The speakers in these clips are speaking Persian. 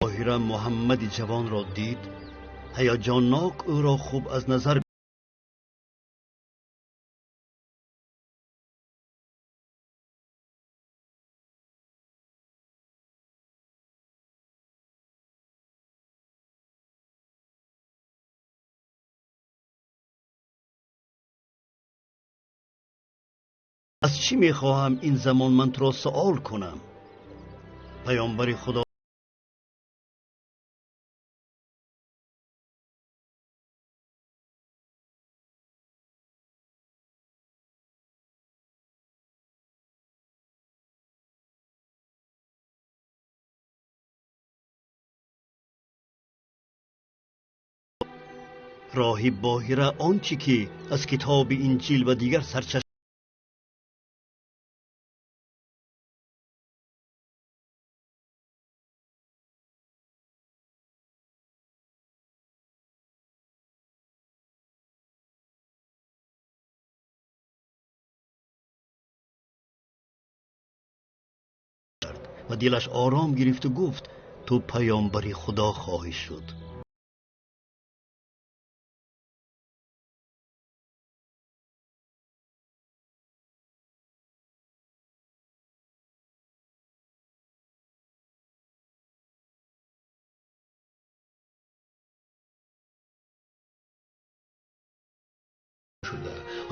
ظاهرا محمد جوان را دید، هیجانناک او را خوب از نظر از چی میخواهم این زمان من تو را سؤال کنم؟ پیامبر خدا راهب باهره آنچه که از کتاب انجیل و دیگر سرچشمه و دلش آرام گرفت و گفت تو پیامبر خدا خواهی شد.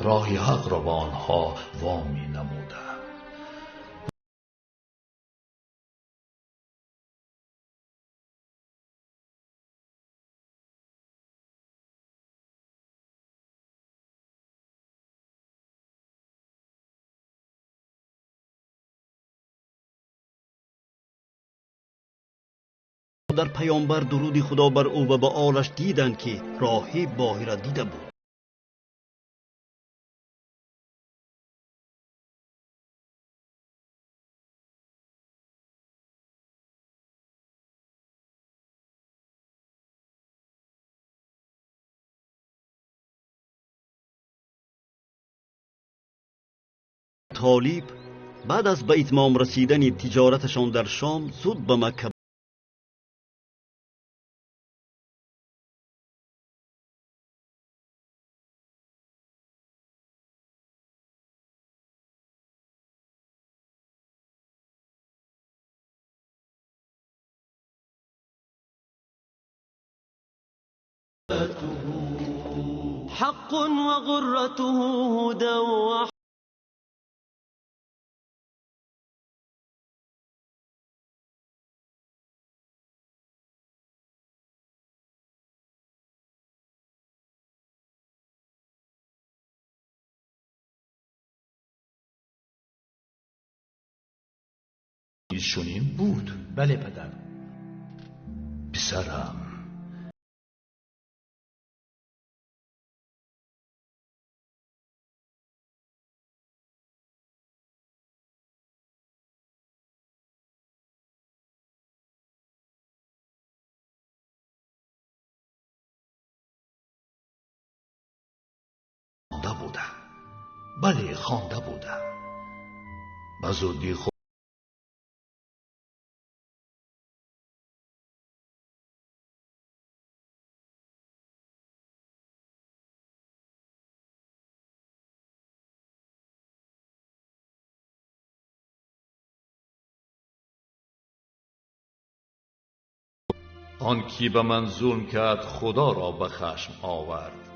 راه حق را به آنها وامی نموده. در پیامبر درود خدا بر او و به آلش دیدند که راهب باهره دیده بود. طالب بعد از به اتمام رسیدن تجارتشان در شام زود به مکه حق وغرته هدى چنین بود. بله پدر. پسرم، خوانده بودم. بله خوانده بودم. به زودی آن کی به من ظلم کرد خدا را به خشم آورد.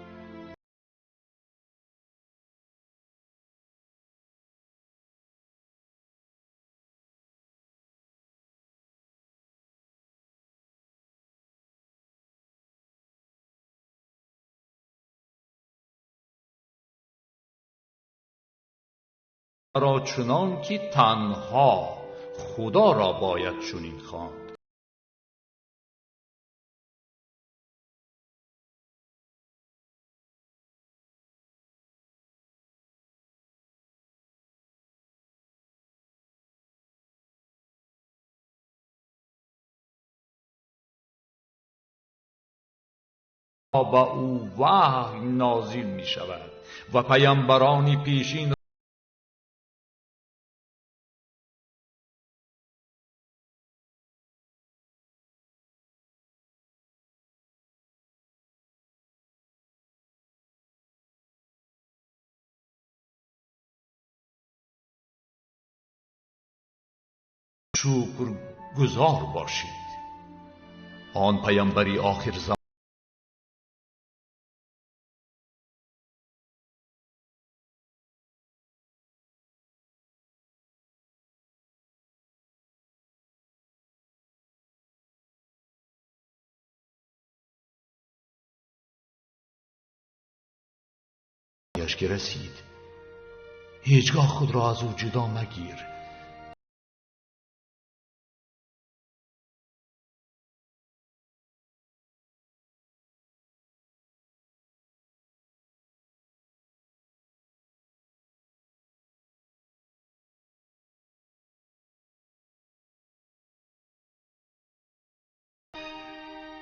را چنان که تنها خدا را باید چنین خواند. با او وحی نازل می شود و پیامبران پیشین شکر گزار باشید. آن پیامبری آخر زمان که رسید. هیچگاه خود را از او جدا مگیر.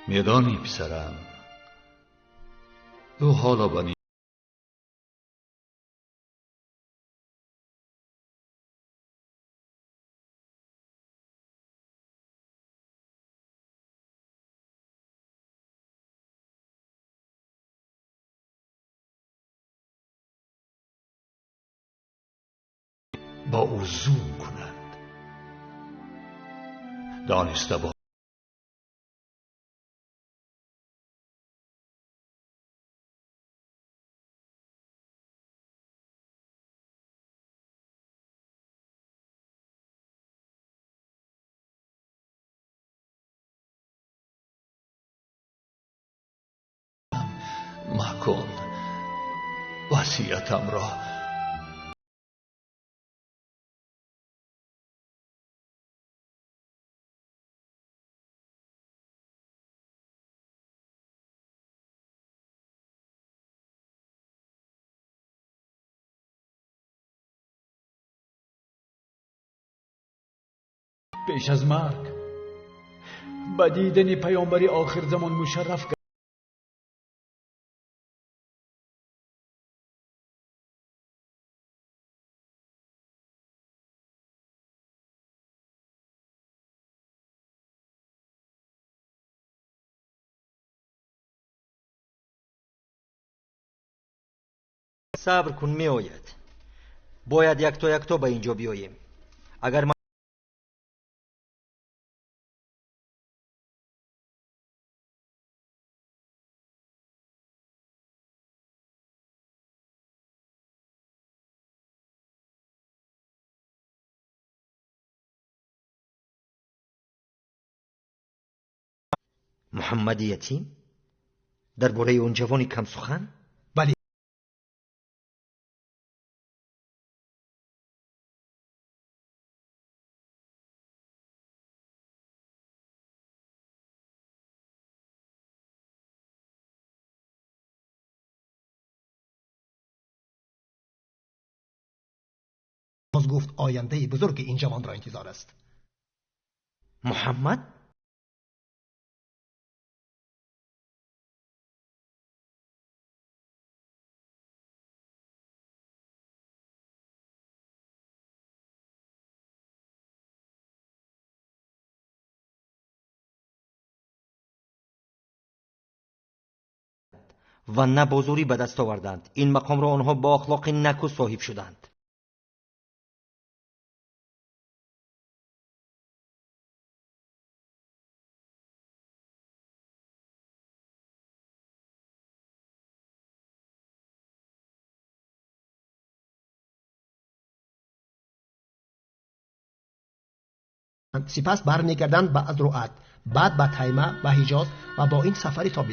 میدانی پسرم، او حالا بنی با او زوم کنند. دانسته با مکن وصیتم را. پیش از مرگ با دیدن پیامبر آخر زمان مشرف کرد. صبر کن، می آید. باید یک تا به اینجا بیاییم. اگر ما محمد یتیم درباره اون جوانی کم سخن؟ بله. باز گفت آینده بزرگ این جوان را انتظار است. محمد؟ و نه بازوری به دست آوردند. این مقام را آنها با اخلاق نکو صاحب شدند. سپس برمیگردند به ادروعت، بعد به تیمه و حجاز و با این سفری تا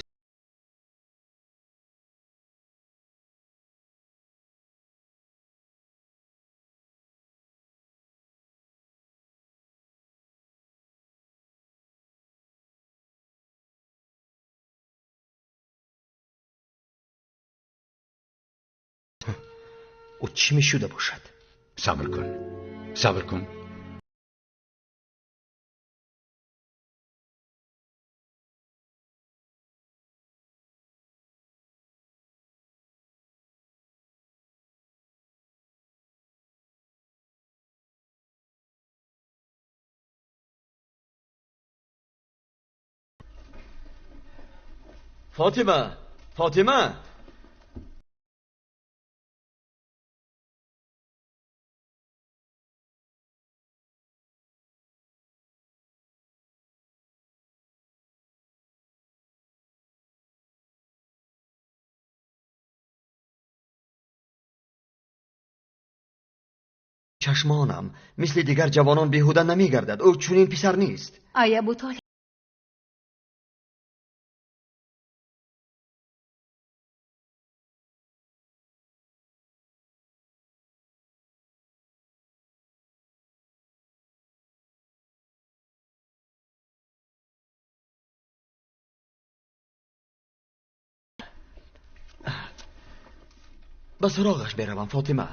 او چی می شده باشد؟ صبر کن. فاطمه چشمانم مثل دیگر جوانان بیهوده نمیگردد. او چنین پسر نیست. ای ابو طالب، به سراغش بروم فاطمه.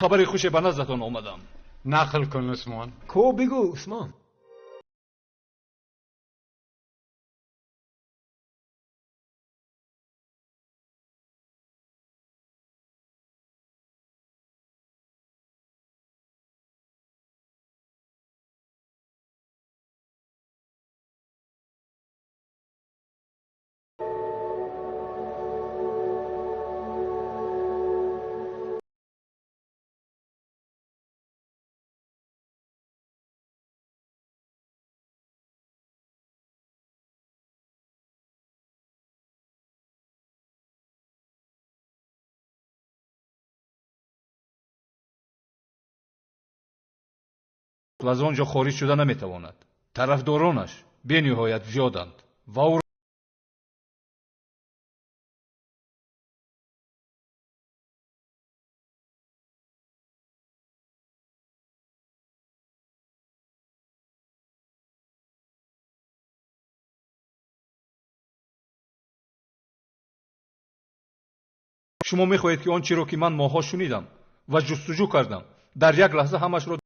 خبری خوشی به نزدتان آمدم. نقل کن عثمان. کو بگو عثمان. و از آنجا خارج شده نمیتواند. طرفدارانش به نهایت زیادند و او شما میخواهید که آنچه را که من ماها شنیدم و جستجو کردم در یک لحظه همش را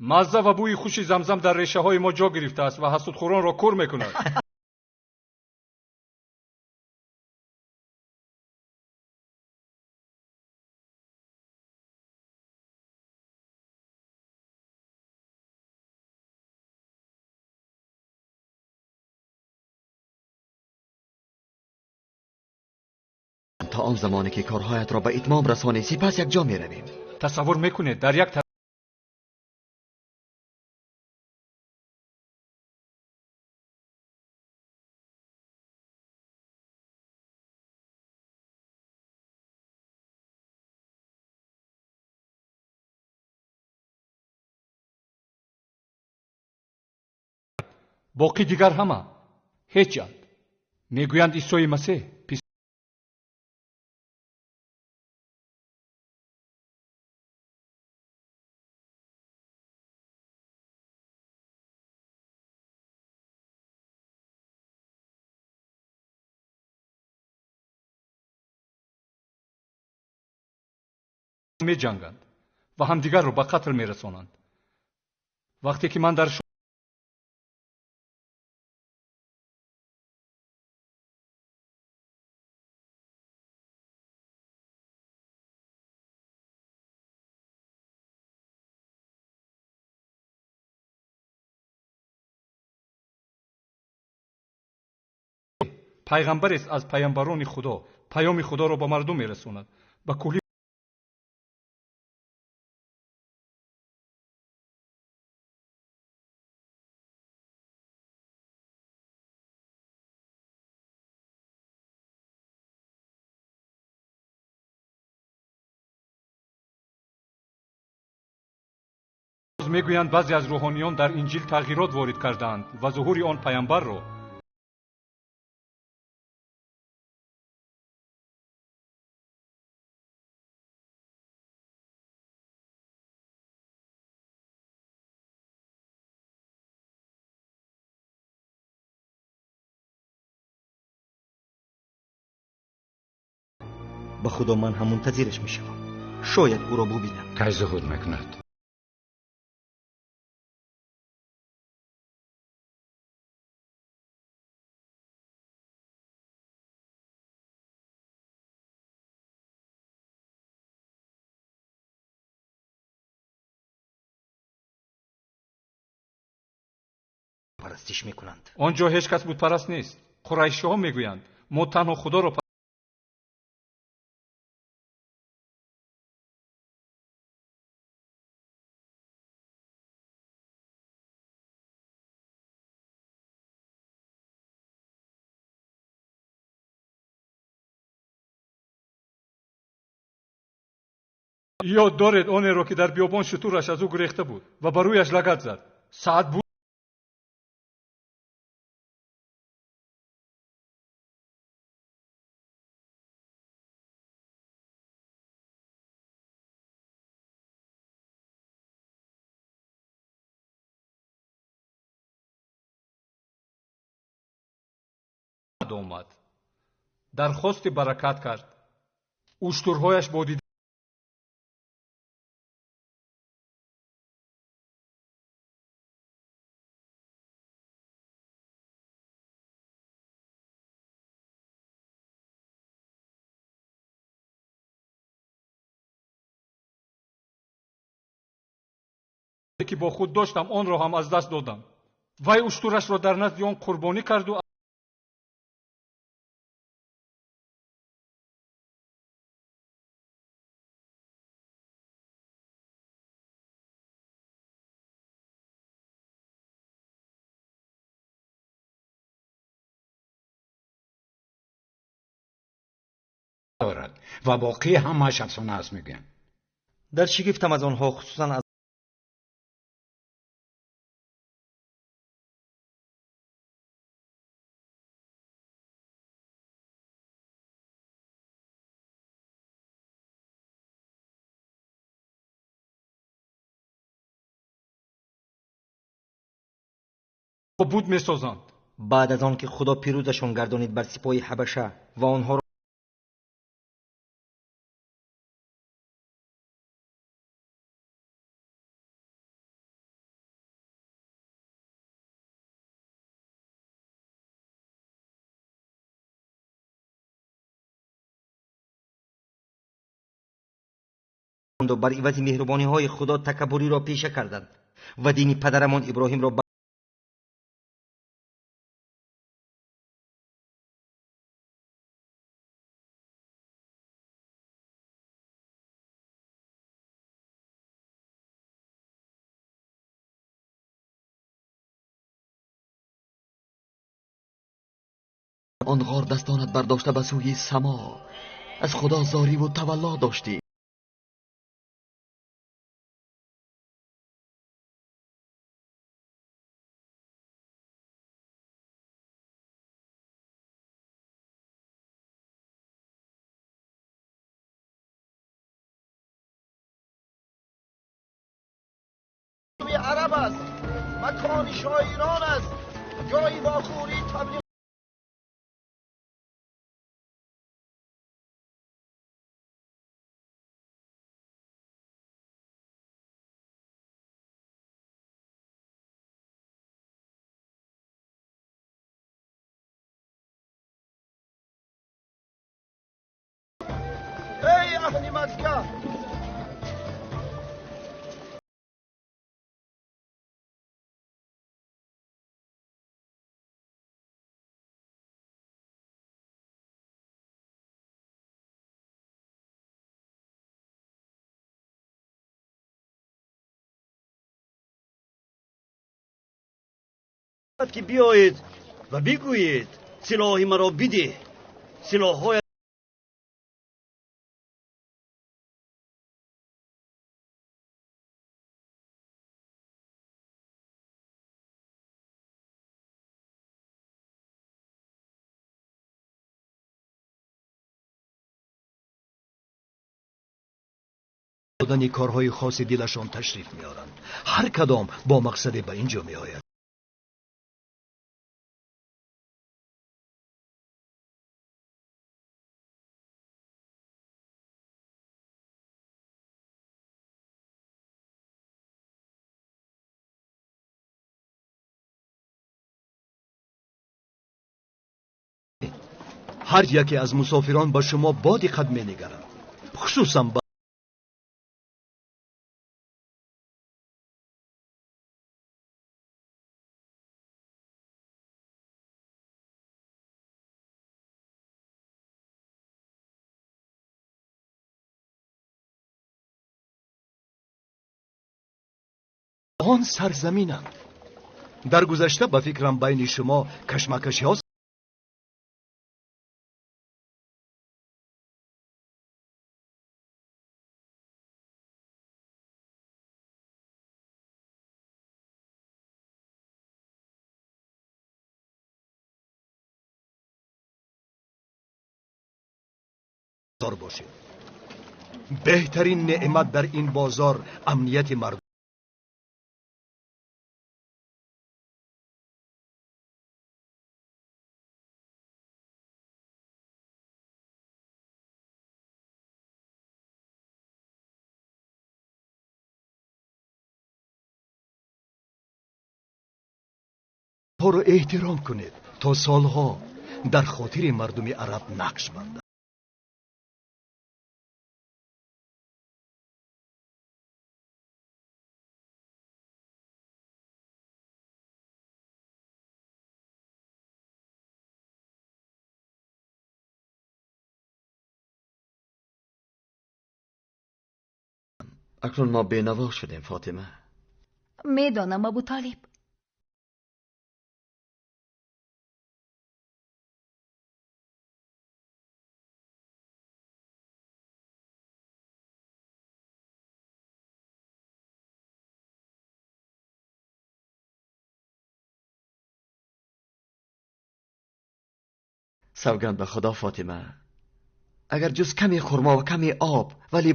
مزه و بوی خوش زمزم در ریشه های ما جا گرفته است و حسودخوران را کور میکند. تا آن زمانی که کارهایت را به اتمام رسانی سپس یک جا می رویم. تصور میکنید در یک باقی دیگر همه هیچند. میگویند عیسی مسیح می جنگند و همدیگر را به قتل می رسانند. وقتی که من در پیغمبر است از پیامبران خدا، پیام خدا را به مردم می رساند. به کلی میگویند بعضی از روحانیان در انجیل تغییرات وارد کردند و ظهور آن پیامبر را به خدا من هم منتظرش میشم. شاید او را ببینم. کی ظهور میکند؟ پرستش میکنند. آنجا هیچ کس بت پرست نیست. قریشی ها میگویند ما تنها خدا را یاد دارید آن را که در بیابان شترش از او گریخته بود و بر رویش لگد زد. ساعت بود آمد. درخواست برکت کرد. اشترهایش با دیدن که با خود داشتم آن را هم از دست دادم. وی اشترش را در نزد آن قربانی کرد و دارد و باقی همه‌اش افسانه است میگن. در شگفتم از آنها، خصوصا از بود می‌سازند. بعد از آن که خدا پیروزشان گردانید بر سپاه حبشه و آنها را و بر عوض مهربانی های خدا تکبری را پیشه کردند و دین پدرمان ابراهیم را آن غار دستانت برداشته به سوی سما، از خدا زاری و تولا داشتی. عرب است، مکان شاعران است، جایی با خوری تبلیغ. ای اهل مکه، که بیایید و بگویید سلاح مرا بده. سلاح‌های دادن کارهای خاص دلشان تشریف میارند. هر کدام با مقصد به اینجا میآید. هر یکی از مسافران به شما با دقت می‌نگرند، خصوصا با آن سرزمینم. در گذشته به فکرم بین شما کشمکشی ها باشید. بهترین نعمت در این بازار امنیت مردم. ها رو احترام کنید تا سالها در خاطر مردم عرب نقش بندد. اکنون ما بینوا شدیم فاطمه. میدانم ابو طالب. سوگند به خدا فاطمه، اگر جز کمی خرما و کمی آب ولی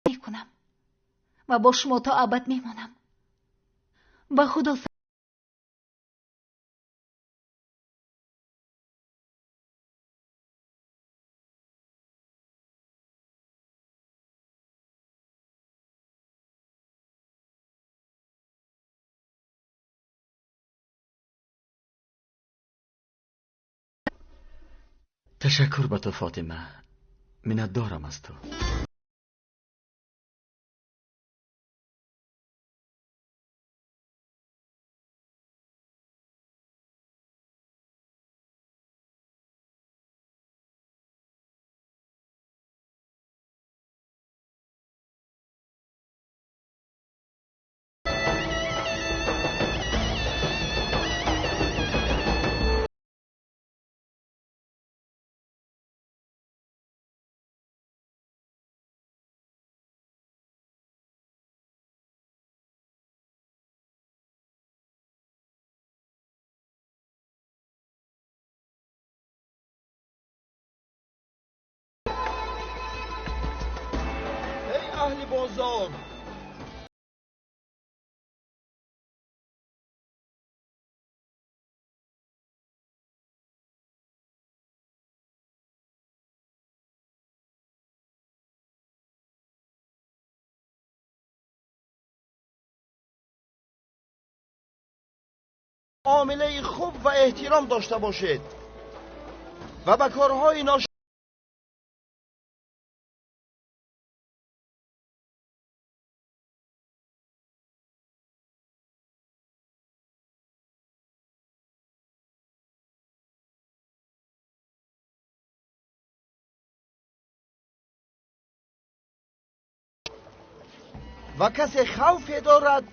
میکنم و با شما تا ابد میمانم. با خدا. تشکر به تو فاطمه، منت دارم از تو. ای اهل بازار، معامله خوب و احترام داشته باشید و به کارهای و کسی خوفی دارد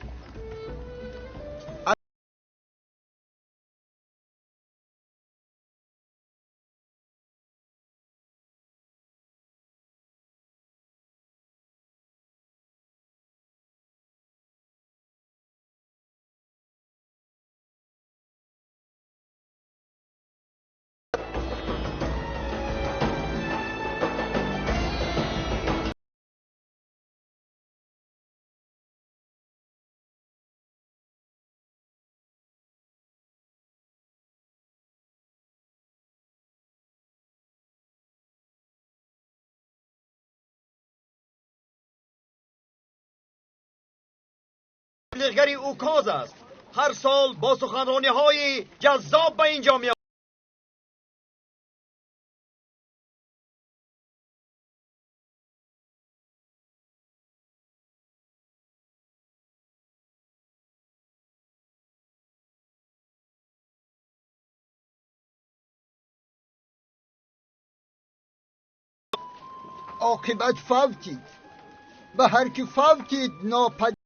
تبلیغگری اوکاز است. هر سال با سخنرانی های جذاب به اینجا می عاقبت فوتید و هر کی فوتید ناپدید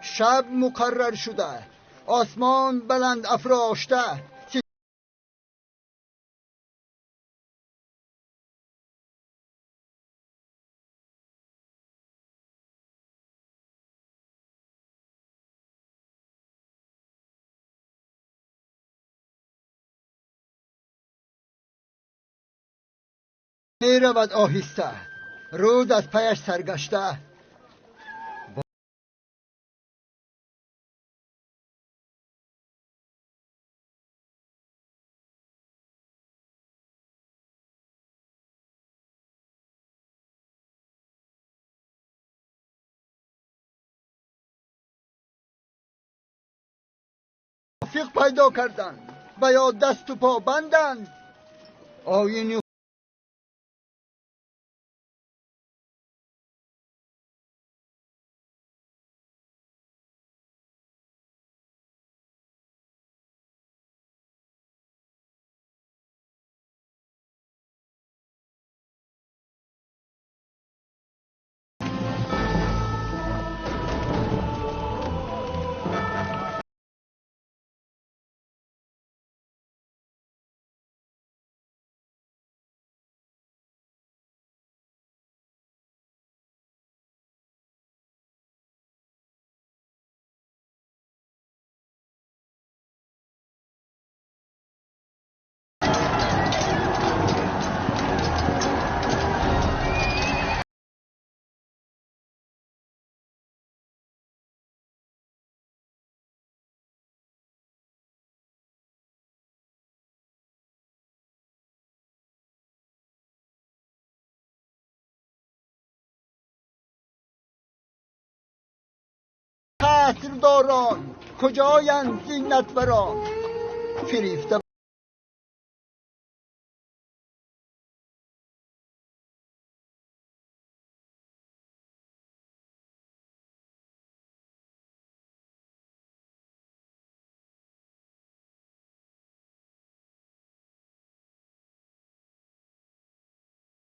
شب مقرر شده، آسمان بلند افراشته، می رود آهسته، روز از پیش سرگشته. توفیق پیدا کردن و یا دست و پا بندن. آینی قصرداران کجایند زینتوران فریفته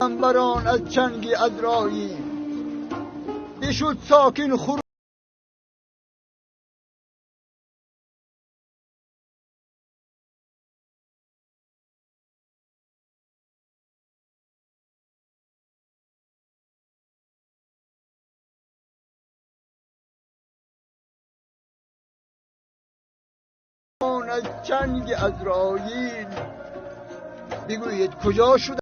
انبران از چنگی ازرایی بشد ساکن خور از چنگ ازراییل بگویید کجا شده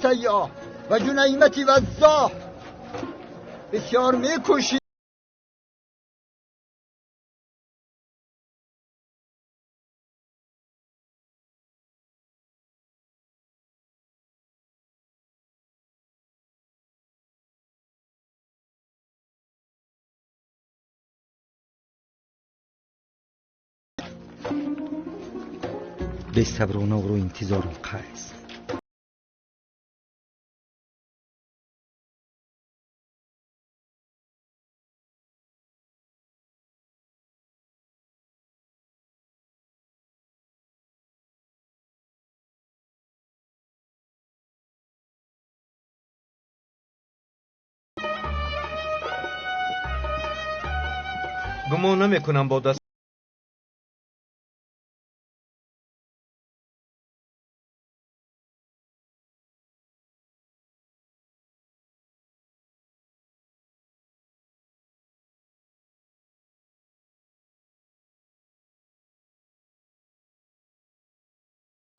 سیاه و جنیمتی و زاه بسیار میکشید. بصبرانه و انتظار قیس. گمان نمیکنم با دست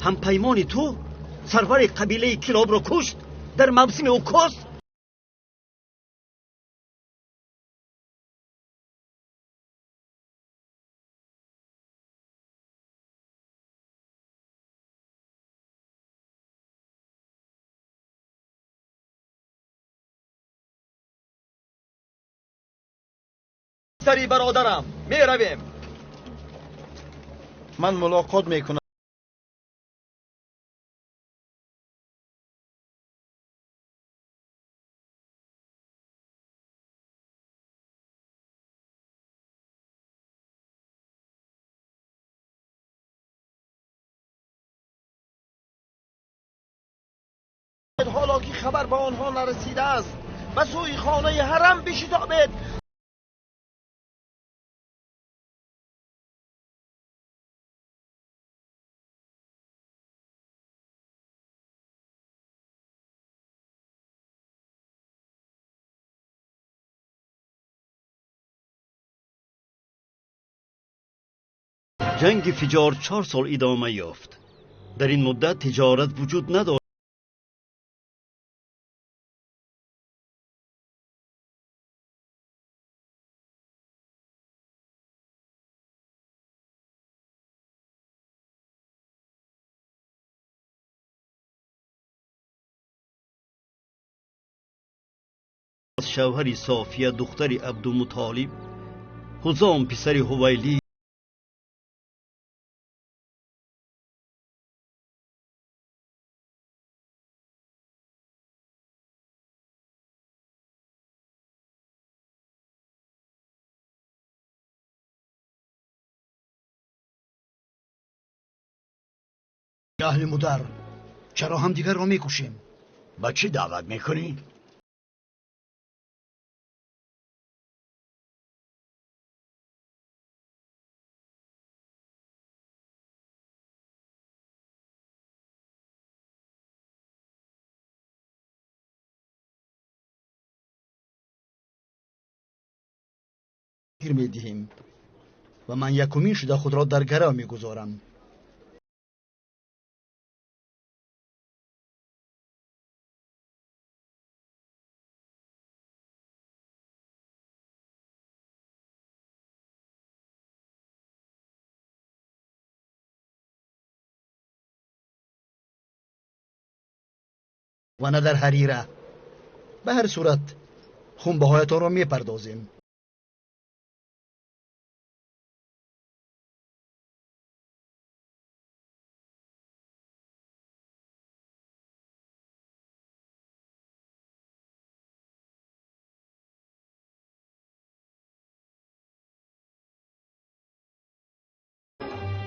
همپیمان تو سرور قبیله کلاب را کشت در موسم اوکاس. پسری برادرم. می رویم. من ملاقات میکنم. حالا که خبر به آنها نرسیده است و سوی خانه حرم بشتابید. جنگ فجار 4 سال ادامه یافت. در این مدت تجارت وجود نداشت. شوهر صافیه دختر عبدالمطالب، حزام پسر حویلی، اهل مدر، چرا هم دیگر را میکشیم؟ با چی دعوت میکنی؟ گیر میدهیم و من یکمین شده خود را در گرا میگذارم. و نه در حریره. به هر صورت خونبهایتان را میپردازیم.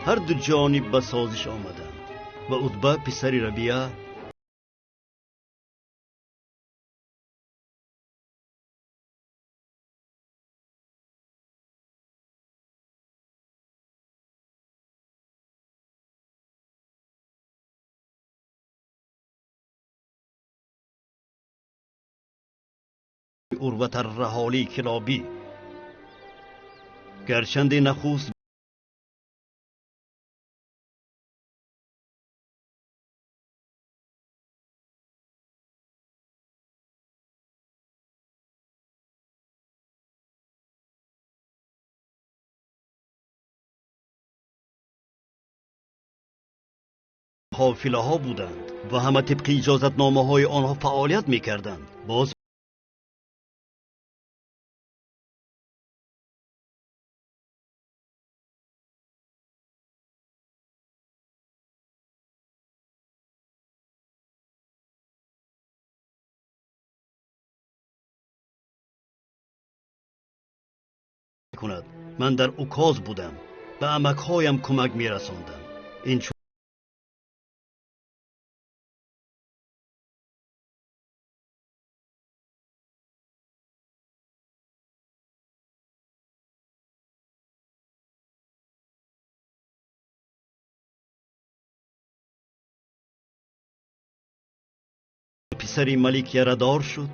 هر دو جانب به سازش آمدند و عتبه پسر ربیعه عروة الرحالی کلابی گرچند نخست حافله ها بودند و همه طبق اجازت نامه های آنها فعالیت می کردند. باز کند. من در اوکاز بودم، به عمکهایم کمک می رساندم. این پسری ملک یردار شد.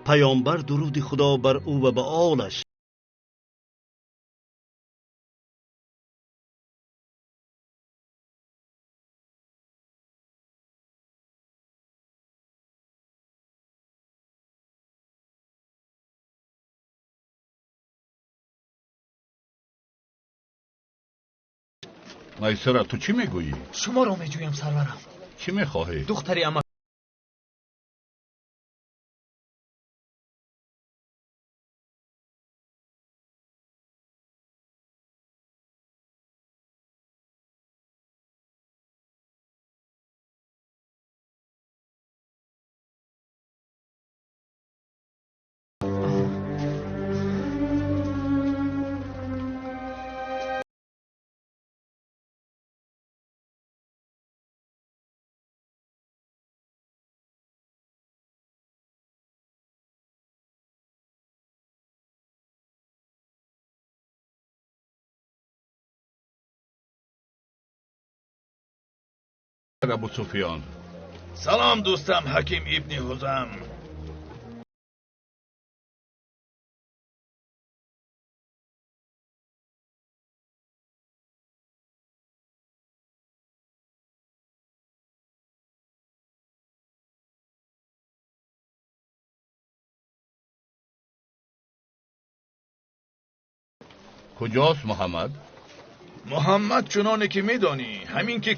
پیامبر درود خدا بر او و به آلش میسره تو چی میگویی؟ شما را میجویم سرورم. چی میخواهی؟ دختری اما ابو سفیان. سلام دوستم حکیم ابن حزام. کجاست محمد؟ محمد چنانه که میدانی همین که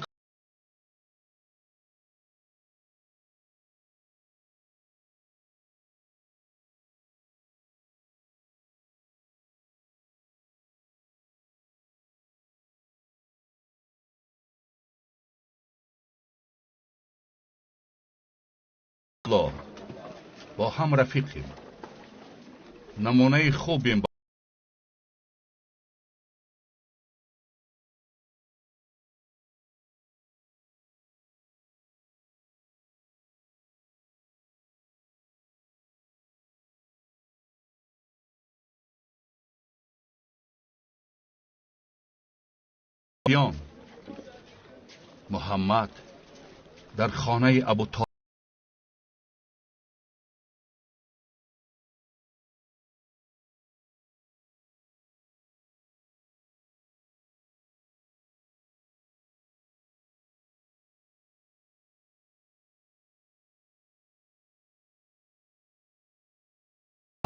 الله با هم رفیقیم. نمونه خوبیم. بیان محمد در خانه ابو طالب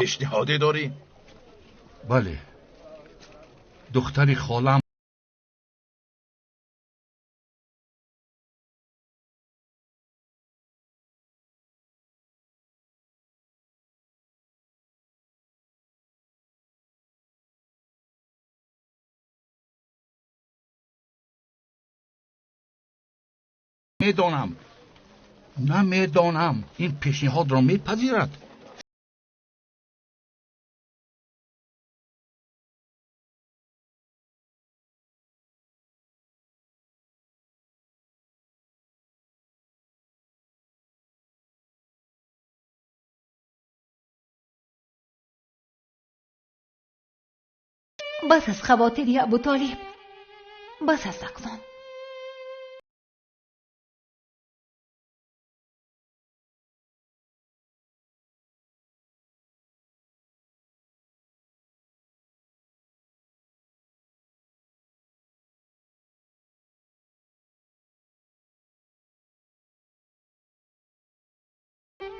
پیشنهادی داری؟ بله، دختری خالم نمیدانم این پیشنهاد را میپذیرد. بس از خواطری ابو طالب، بس از اقسام.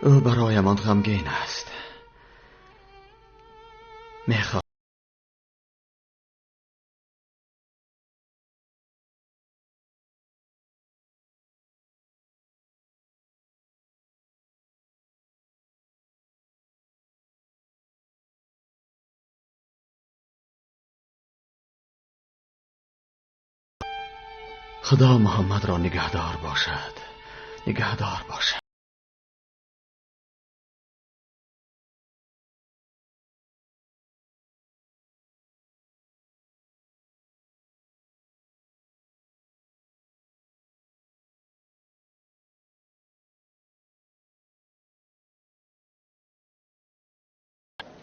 او برایمان غمگین است. میخواد خدا محمد را نگهدار باشد، نگهدار باشد.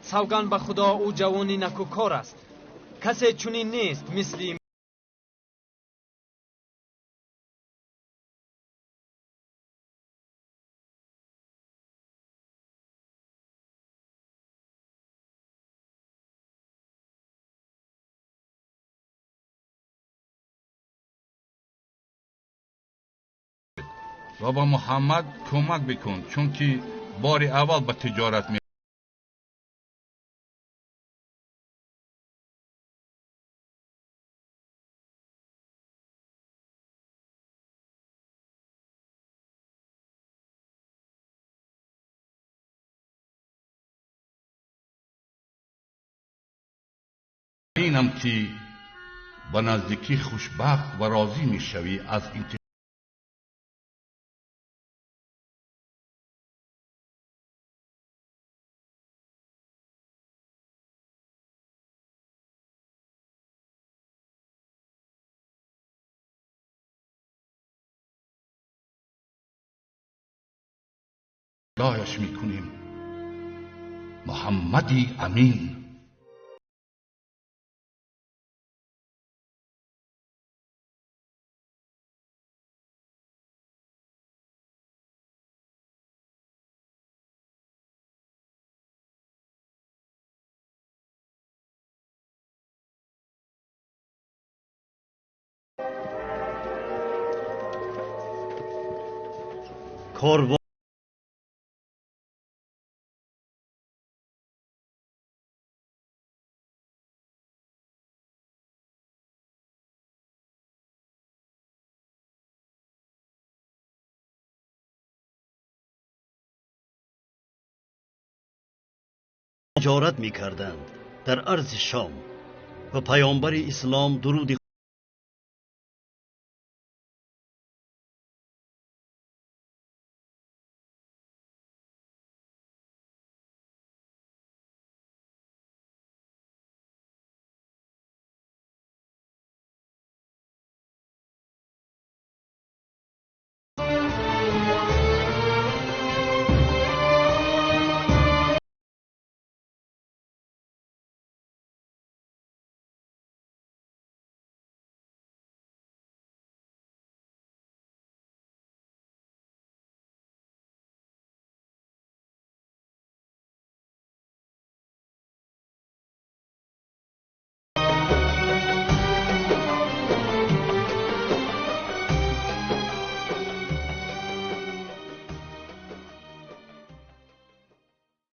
سوگند به خدا او جوانی نکوکار است. کسی چنین نیست مثل و با محمد کمک بکن، چون که بار اول به تجارت می اینم که به نزدیکی خوشبخت و راضی می شوی از این لایش میکنیم. محمدی امین. کاروان تجارت می کردند در ارض شام و پیامبر اسلام درود